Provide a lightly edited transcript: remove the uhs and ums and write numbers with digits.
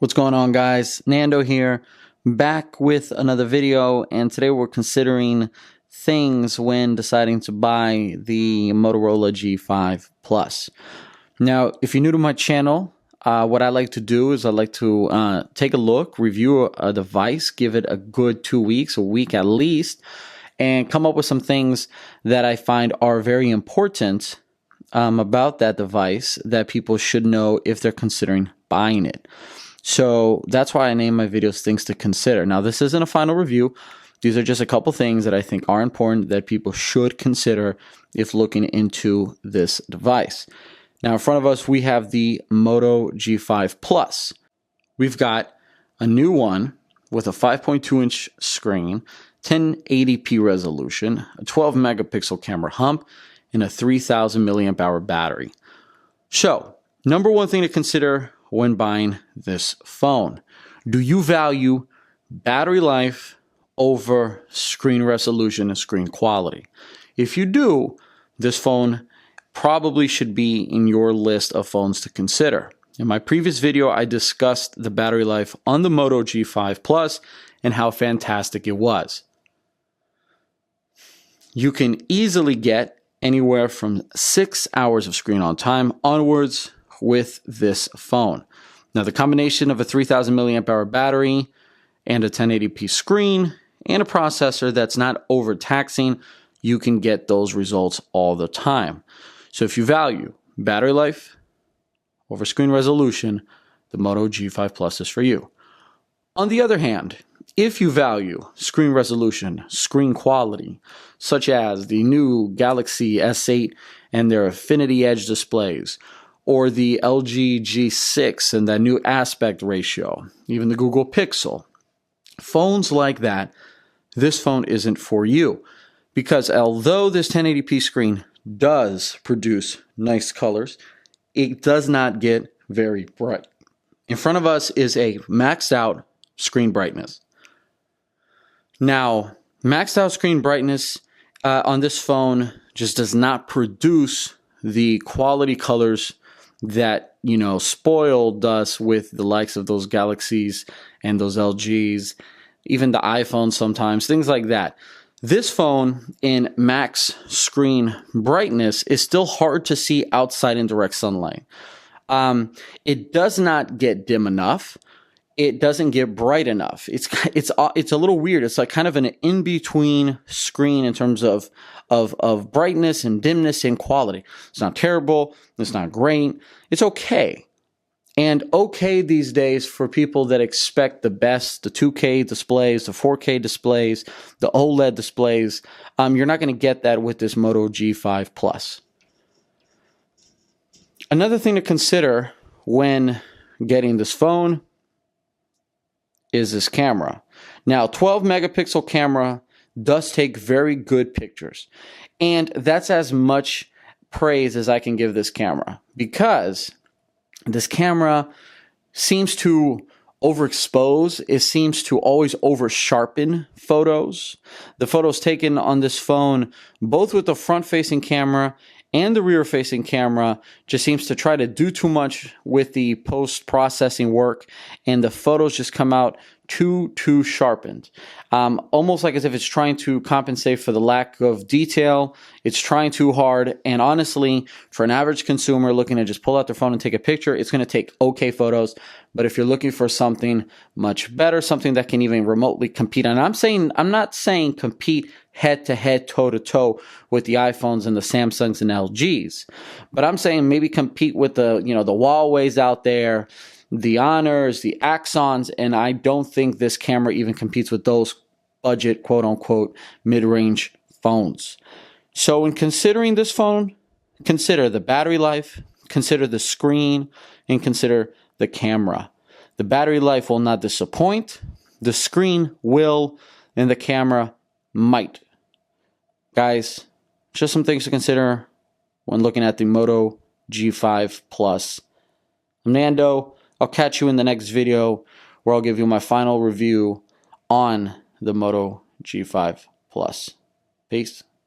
What's going on, guys? Nando here, back with another video, and today we're considering things when deciding to buy the Motorola G5 Plus. Now, if you're new to my channel, what I like to do is I like to take a look, review a device, give it a good 2 weeks, a week at least, and come up with some things that I find are very important about that device that people should know if they're considering buying it. So that's why I name my videos Things to Consider. Now, this isn't a final review. These are just a couple things that I think are important that people should consider if looking into this device. Now, in front of us, we have the Moto G5 Plus. We've got a new one with a 5.2-inch screen, 1080p resolution, a 12-megapixel camera hump, and a 3,000 milliamp hour battery. So, number one thing to consider when buying this phone: do you value battery life over screen resolution and screen quality? If you do, this phone probably should be in your list of phones to consider. In my previous video, I discussed the battery life on the Moto G5 Plus and how fantastic it was. You can easily get anywhere from 6 hours of screen on time onwards with this phone. Now, the combination of a 3,000 milliamp hour battery and a 1080p screen and a processor that's not overtaxing, you can get those results all the time. So if you value battery life over screen resolution, the Moto G5 Plus is for you. On the other hand, if you value screen resolution, screen quality, such as the new Galaxy S8 and their Infinity Edge displays, or the LG G6 and that new aspect ratio, even the Google Pixel, phones like that, this phone isn't for you. Because although this 1080p screen does produce nice colors, it does not get very bright. In front of us is a maxed out screen brightness. Now, maxed out screen brightness on this phone just does not produce the quality colors that, spoiled us with the likes of those Galaxies and those LGs, even the iPhones sometimes, things like that. This phone in max screen brightness is still hard to see outside in direct sunlight. It does not get dim enough. It doesn't get bright enough. It's a little weird. It's like kind of an in-between screen in terms of brightness and dimness and quality. It's not terrible. It's not great. It's okay. And okay these days for people that expect the best, the 2K displays, the 4K displays, the OLED displays. You're not going to get that with this Moto G5 Plus. Another thing to consider when getting this phone is this camera. Now, 12 megapixel camera does take very good pictures. And that's as much praise as I can give this camera, because this camera seems to overexpose. It seems to always over sharpen photos. The photos taken on this phone, both with the front facing camera and the rear facing camera, just seems to try to do too much with the post-processing work, and the photos just come out too sharpened. Almost like as if it's trying to compensate for the lack of detail. It's trying too hard, and honestly, for an average consumer looking to just pull out their phone and take a picture, it's going to take okay photos. But if you're looking for something much better, something that can even remotely compete, and I'm not saying compete head-to-head, toe-to-toe with the iPhones and the Samsungs and LGs, but I'm saying maybe compete with the Huawei's out there, the Honors, the Axons, and I don't think this camera even competes with those budget, quote-unquote, mid-range phones. So in considering this phone, consider the battery life, consider the screen, and consider the camera. The battery life will not disappoint, the screen will, and the camera might. Guys, just some things to consider when looking at the Moto G5 Plus. I'm Nando. I'll catch you in the next video where I'll give you my final review on the Moto G5 Plus. Peace.